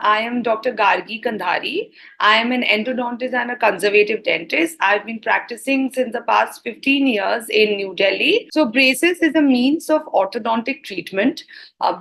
I am Dr. Gargi Kandhari. I am an endodontist and a conservative dentist. I've been practicing since the past 15 years in New Delhi. So, braces is a means of orthodontic treatment.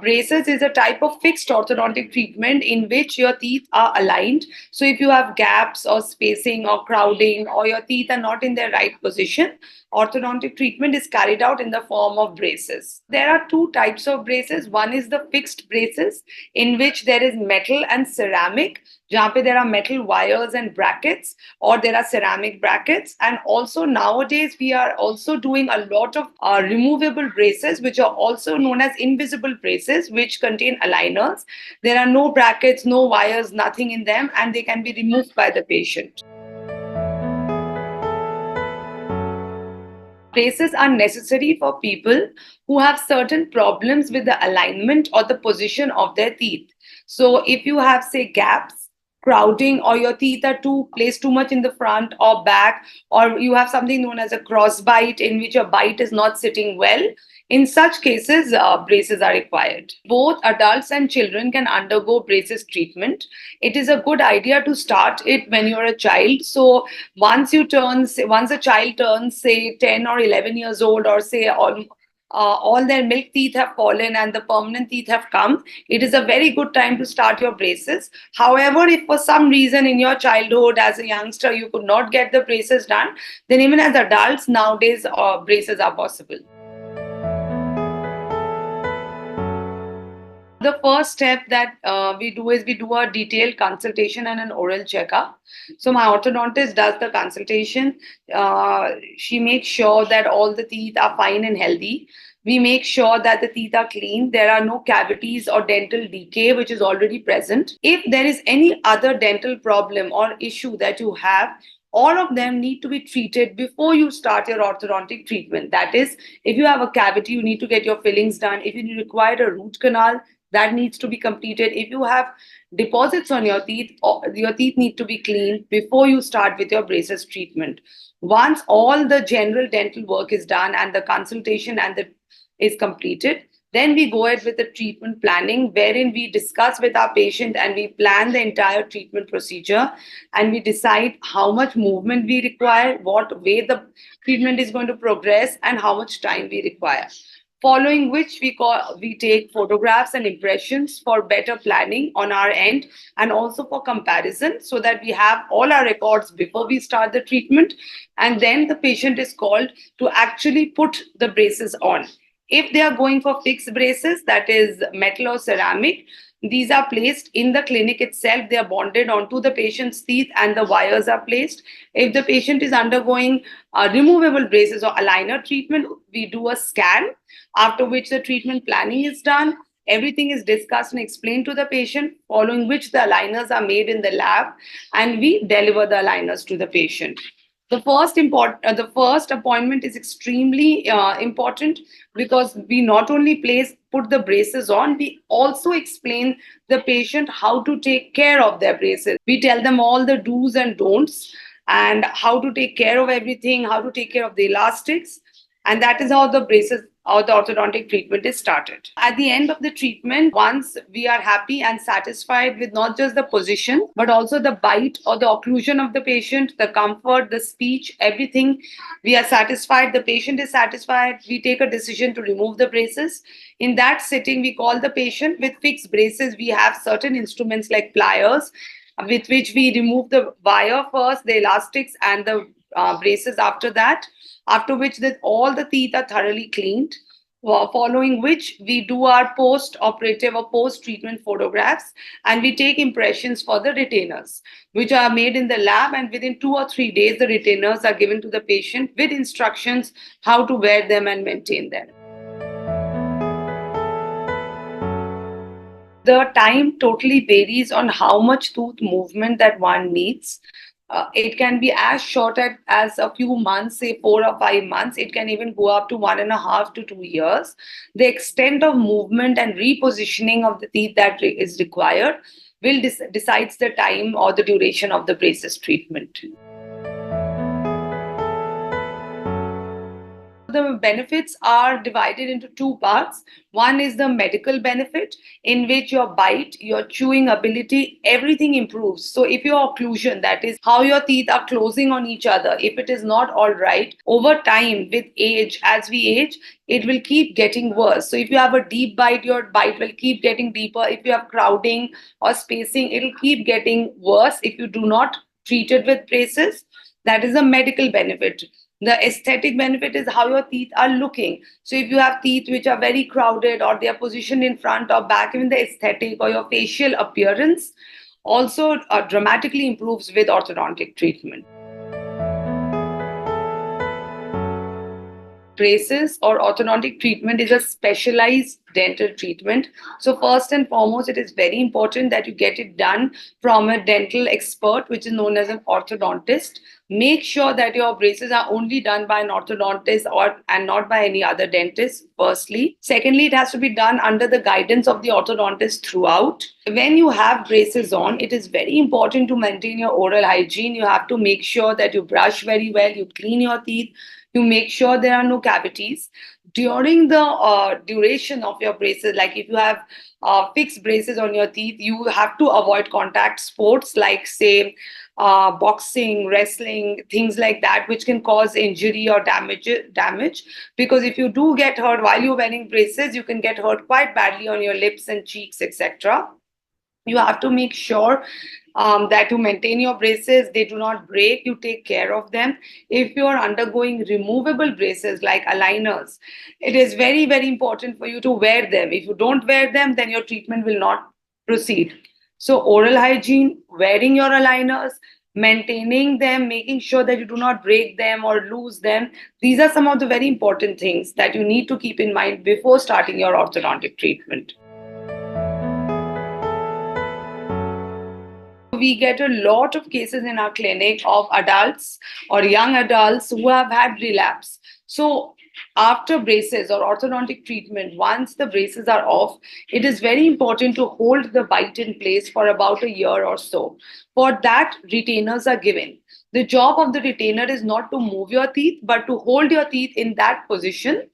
Braces is a type of fixed orthodontic treatment in which your teeth are aligned. So, if you have gaps or spacing or crowding or your teeth are not in their right position, orthodontic treatment is carried out in the form of braces. There are two types of braces. One is the fixed braces, in which there is metal and ceramic. जहाँ पे there are metal wires and brackets, or there are ceramic brackets. And also nowadays we are also doing a lot of removable braces, which are also known as invisible braces, which contain aligners. There are no brackets, no wires, nothing in them, and they can be removed by the patient. Braces are necessary for people who have certain problems with the alignment or the position of their teeth. So, if you have, say, gaps, crowding, or your teeth are too placed too much in the front or back, or you have something known as a cross bite in which your bite is not sitting well, in such cases, braces are required. Both adults and children can undergo braces treatment. It is a good idea to start it when you're a child. So once a child turns, say, 10 or 11 years old, or say all their milk teeth have fallen and the permanent teeth have come, it is a very good time to start your braces. However, if for some reason in your childhood as a youngster you could not get the braces done, then even as adults nowadays, braces are possible. The first step that we do is we do a detailed consultation and an oral checkup. So my orthodontist does the consultation. She makes sure that all the teeth are fine and healthy. We make sure that the teeth are clean. There are no cavities or dental decay, which is already present. If there is any other dental problem or issue that you have, all of them need to be treated before you start your orthodontic treatment. That is, if you have a cavity, you need to get your fillings done. If you require a root canal, that needs to be completed. If you have deposits on your teeth need to be cleaned before you start with your braces treatment. Once all the general dental work is done and the consultation is completed, then we go ahead with the treatment planning, wherein we discuss with our patient and we plan the entire treatment procedure, and we decide how much movement we require, what way the treatment is going to progress, and how much time we require. Following which we take photographs and impressions for better planning on our end, and also for comparison, so that we have all our records before we start the treatment, and then the patient is called to actually put the braces on. If they are going for fixed braces, that is metal or ceramic, these are placed in the clinic itself. They are bonded onto the patient's teeth and the wires are placed. If the patient is undergoing removable braces or aligner treatment, we do a scan, after which the treatment planning is done. Everything is discussed and explained to the patient, following which the aligners are made in the lab and we deliver the aligners to the patient. The first appointment is extremely important, because we not only put the braces on, we also explain the patient how to take care of their braces. We tell them all the do's and don'ts and how to take care of everything, how to take care of the elastics, and that is how the braces or the orthodontic treatment is started. At the end of the treatment, once we are happy and satisfied with not just the position, but also the bite or the occlusion of the patient, the comfort, the speech, everything, we are satisfied, the patient is satisfied, we take a decision to remove the braces. In that sitting, we call the patient. With fixed braces, we have certain instruments like pliers, with which we remove the wire first, the elastics, and the braces after that, after which all the teeth are thoroughly cleaned, following which we do our post-operative or post-treatment photographs, and we take impressions for the retainers, which are made in the lab, and within 2 or 3 days, the retainers are given to the patient with instructions how to wear them and maintain them. The time totally varies on how much tooth movement that one needs. It can be as short as a few months, say 4 or 5 months. It can even go up to 1.5 to 2 years. The extent of movement and repositioning of the teeth that is required will decides the time or the duration of the braces treatment. The benefits are divided into two parts. One is the medical benefit, in which your bite, your chewing ability, everything improves. So, if your occlusion, that is how your teeth are closing on each other, if it is not all right, over time, with age, as we age, it will keep getting worse. So, if you have a deep bite, your bite will keep getting deeper. If you have crowding or spacing, it will keep getting worse if you do not treat it with braces. That is a medical benefit. The aesthetic benefit is how your teeth are looking. So if you have teeth which are very crowded, or they are positioned in front or back, even the aesthetic or your facial appearance also dramatically improves with orthodontic treatment. Braces or orthodontic treatment is a specialized dental treatment. So, first and foremost, it is very important that you get it done from a dental expert, which is known as an orthodontist. Make sure that your braces are only done by an orthodontist and not by any other dentist, firstly. Secondly, it has to be done under the guidance of the orthodontist throughout. When you have braces on, it is very important to maintain your oral hygiene. You have to make sure that you brush very well, you clean your teeth, you make sure there are no cavities. During the duration of your braces, like if you have fixed braces on your teeth, you have to avoid contact sports like, say, boxing, wrestling, things like that, which can cause injury or damage. Because if you do get hurt while you're wearing braces, you can get hurt quite badly on your lips and cheeks, etc. You have to make sure that you maintain your braces, they do not break, you take care of them. If you are undergoing removable braces like aligners, it is very, very important for you to wear them. If you don't wear them, then your treatment will not proceed. So, oral hygiene, wearing your aligners, maintaining them, making sure that you do not break them or lose them. These are some of the very important things that you need to keep in mind before starting your orthodontic treatment. We get a lot of cases in our clinic of adults or young adults who have had relapse. So, after braces or orthodontic treatment, once the braces are off, it is very important to hold the bite in place for about a year or so. For that, retainers are given. The job of the retainer is not to move your teeth, but to hold your teeth in that position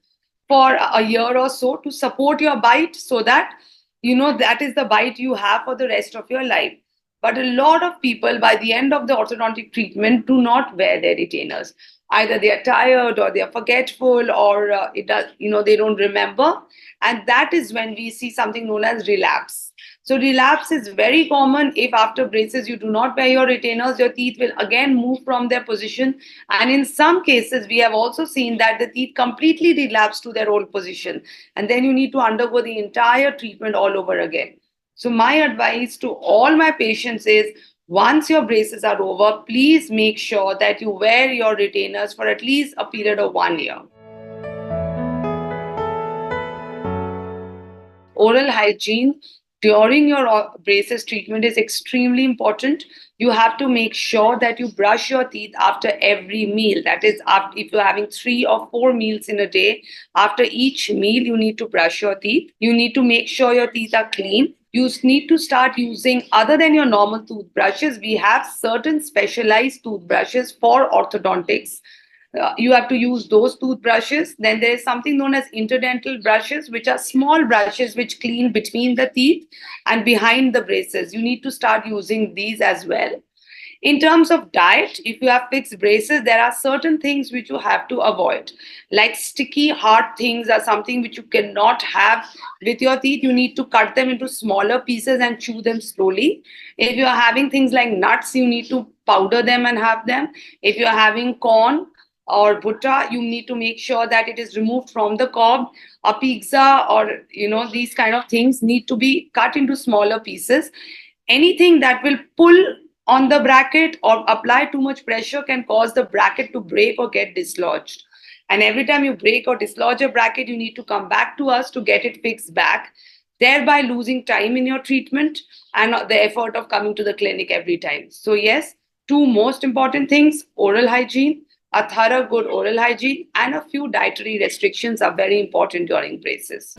for a year or so to support your bite, so that that is the bite you have for the rest of your life. But a lot of people, by the end of the orthodontic treatment, do not wear their retainers. Either they are tired, or they are forgetful, or they don't remember, and that is when we see something known as relapse. So relapse is very common. If after braces you do not wear your retainers, your teeth will again move from their position, and in some cases we have also seen that the teeth completely relapse to their old position, and then you need to undergo the entire treatment all over again. So, my advice to all my patients is, once your braces are over, please make sure that you wear your retainers for at least a period of 1 year. Oral hygiene during your braces treatment is extremely important. You have to make sure that you brush your teeth after every meal. That is, if you're having 3 or 4 meals in a day, after each meal, you need to brush your teeth. You need to make sure your teeth are clean. You need to start using, other than your normal toothbrushes, we have certain specialized toothbrushes for orthodontics. You have to use those toothbrushes. Then there is something known as interdental brushes, which are small brushes which clean between the teeth and behind the braces. You need to start using these as well. In terms of diet, if you have fixed braces, there are certain things which you have to avoid. Like sticky, hard things are something which you cannot have with your teeth. You need to cut them into smaller pieces and chew them slowly. If you are having things like nuts, you need to powder them and have them. If you are having corn or butta, you need to make sure that it is removed from the cob. A pizza, or these kind of things need to be cut into smaller pieces. Anything that will pull on the bracket or apply too much pressure can cause the bracket to break or get dislodged. And every time you break or dislodge a bracket, you need to come back to us to get it fixed back, thereby losing time in your treatment and the effort of coming to the clinic every time. So yes, 2 most important things: oral hygiene, a thorough good oral hygiene, and a few dietary restrictions are very important during braces.